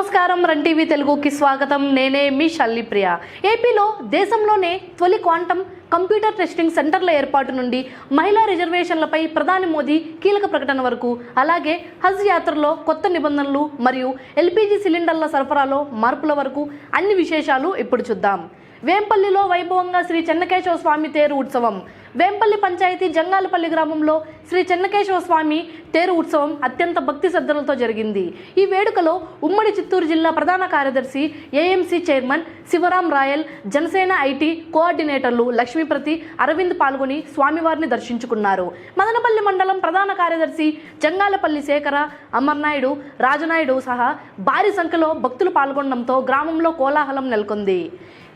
నమస్కారం run TV తెలుగుకి స్వాగతం. నేనే మీ షల్లిప్రియ. ఏపీలో దేశంలోనే తొలి క్వాంటం కంప్యూటర్ టెస్టింగ్ సెంటర్ల ఏర్పాటు నుండి మహిళా రిజర్వేషన్లపై ప్రధాని మోదీ కీలక ప్రకటన వరకు, అలాగే హజ్ యాత్రలో కొత్త నిబంధనలు మరియు ఎల్పీజీ సిలిండర్ల సరఫరాలో మార్పుల వరకు అన్ని విశేషాలు ఇప్పుడు చూద్దాం. వేంపల్లిలో వైభవంగా శ్రీ చెన్నకేశవ స్వామి తేరు ఉత్సవం. వేంపల్లి పంచాయతీ జంగాలపల్లి గ్రామంలో శ్రీ చెన్నకేశవ స్వామి తేరు ఉత్సవం అత్యంత భక్తి శ్రద్ధలతో జరిగింది. ఈ వేడుకలో ఉమ్మడి చిత్తూరు జిల్లా ప్రధాన కార్యదర్శి, AMC chairman Sivaram Rayal, Janasena IT కోఆర్డినేటర్లు లక్ష్మీప్రతి, అరవింద్ పాల్గొని స్వామివారిని దర్శించుకున్నారు. మదనపల్లి మండలం ప్రధాన కార్యదర్శి జంగాలపల్లి శేఖర, అమర్నాయుడు, రాజనాయుడు సహా భారీ సంఖ్యలో భక్తులు పాల్గొనడంతో గ్రామంలో కోలాహలం నెలకొంది.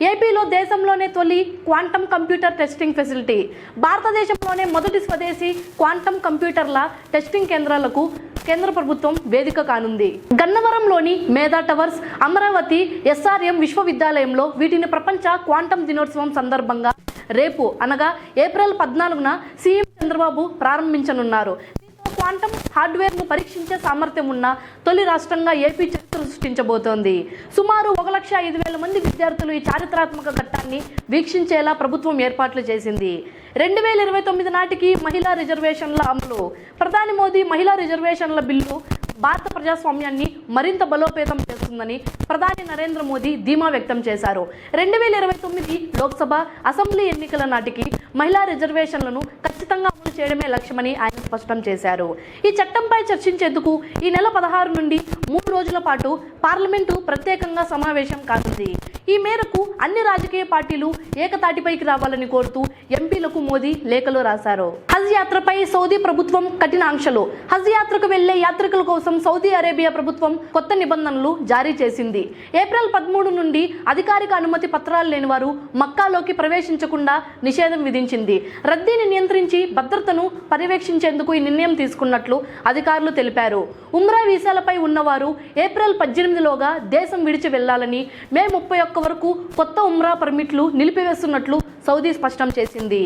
ఏపీలో దేశంలోనే తొలి క్వాంటం కంప్యూటర్ టెస్టింగ్ ఫెసిలిటీ. భారతదేశంలోనే మొదటి స్వదేశీ క్వాంటం కంప్యూటర్ల టెస్టింగ్ కేంద్రాలకు కేంద్ర ప్రభుత్వం వేదిక కానుంది. గన్నవరంలోని మేధా టవర్స్, అమరావతి ఎస్ఆర్ఎం విశ్వవిద్యాలయంలో వీటిని ప్రపంచ క్వాంటం దినోత్సవం సందర్భంగా రేపు అనగా ఏప్రిల్ 14న సీఎం చంద్రబాబు ప్రారంభించనున్నారు. క్వాంటం హార్డ్వేర్ను పరీక్షించే సామర్థ్యం ఉన్న తొలి రాష్ట్రంగా ఏపీ చరిత్ర సృష్టించబోతోంది. సుమారు 1,05,000 మంది విద్యార్థులు ఈ చారిత్రాత్మక ఘట్టాన్ని వీక్షించేలా ప్రభుత్వం ఏర్పాట్లు చేసింది. 2029 నాటికి మహిళా రిజర్వేషన్ల అమలు. ప్రధాని మోదీ మహిళా రిజర్వేషన్ల బిల్లు భారత ప్రజాస్వామ్యాన్ని మరింత బలోపేతం చేస్తుందని ప్రధాని నరేంద్ర మోదీ ధీమా వ్యక్తం చేశారు. 2029 లోక్సభ, అసెంబ్లీ ఎన్నికల నాటికి మహిళా రిజర్వేషన్లను ఖచ్చితంగా అమలు చేయడమే లక్ష్యమని ఆయన స్పష్టం చేశారు. ఈ చట్టంపై చర్చించేందుకు ఈ నెల 16 నుండి 3 రోజుల పాటు పార్లమెంటు ప్రత్యేకంగా సమావేశం కానుంది. ఈ మేరకు అన్ని రాజకీయ పార్టీలు ఏకతాటిపైకి రావాలని కోరుతూ ఎంపీలకు మోదీ లేఖలు రాశారు. హజ్ యాత్రపై సౌదీ ప్రభుత్వం కఠిన ఆంక్షలు. హజ్ యాత్రకు వెళ్లే యాత్రికుల కోసం సౌదీ అరేబియా ప్రభుత్వం కొత్త నిబంధనలు జారీ చేసింది. ఏప్రిల్ 13 నుండి అధికారిక అనుమతి పత్రాలు లేని వారు మక్కాలోకి ప్రవేశించకుండా నిషేధం విధించింది. రద్దీని నియంత్రించి భద్రతను పర్యవేక్షించేందుకు ఈ నిర్ణయం తీసుకున్నట్లు అధికారులు తెలిపారు. ఉమ్రా వీసాలపై ఉన్నవారు ఏప్రిల్ 18లోగా దేశం విడిచి వెళ్లాలని, మే 31 వరకు కొత్త ఉమ్రా పర్మిట్లు నిలిపివేస్తున్నట్లు సౌదీ స్పష్టం చేసింది.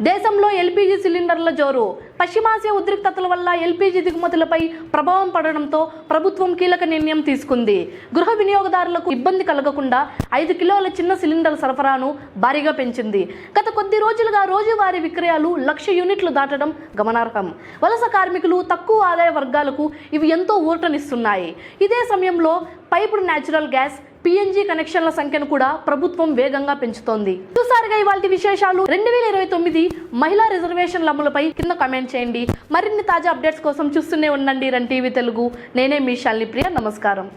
దేశంలో ఎల్పీజీ సిలిండర్ల జోరు. పశ్చిమాసియా ఉద్రిక్తతల వల్ల ఎల్పీజీ దిగుమతులపై ప్రభావం పడడంతో ప్రభుత్వం కీలక నిర్ణయం తీసుకుంది. గృహ వినియోగదారులకు ఇబ్బంది కలగకుండా 5 కిలోల చిన్న సిలిండర్ సరఫరాను భారీగా పెంచింది. గత కొద్ది రోజులుగా రోజువారీ విక్రయాలు 1,00,000 యూనిట్లు దాటడం గమనార్హం. వలస కార్మికులు, తక్కువ ఆదాయ వర్గాలకు ఇవి ఎంతో ఊరటనిస్తున్నాయి. ఇదే సమయంలో పైపుడ్ న్యాచురల్ గ్యాస్, పిఎన్జీ కనెక్షన్ల సంఖ్యను కూడా ప్రభుత్వం వేగంగా పెంచుతోంది. చూసారుగా ఇవాల్టి విశేషాలు. 2029 మహిళా రిజర్వేషన్ల అమలుపై కింద కామెంట్ చేయండి. మరిన్ని తాజా అప్డేట్స్ కోసం చూస్తూనే ఉండండి రన్ టీవీ తెలుగు. నేనే మీ షల్లిప్రియ. నమస్కారం.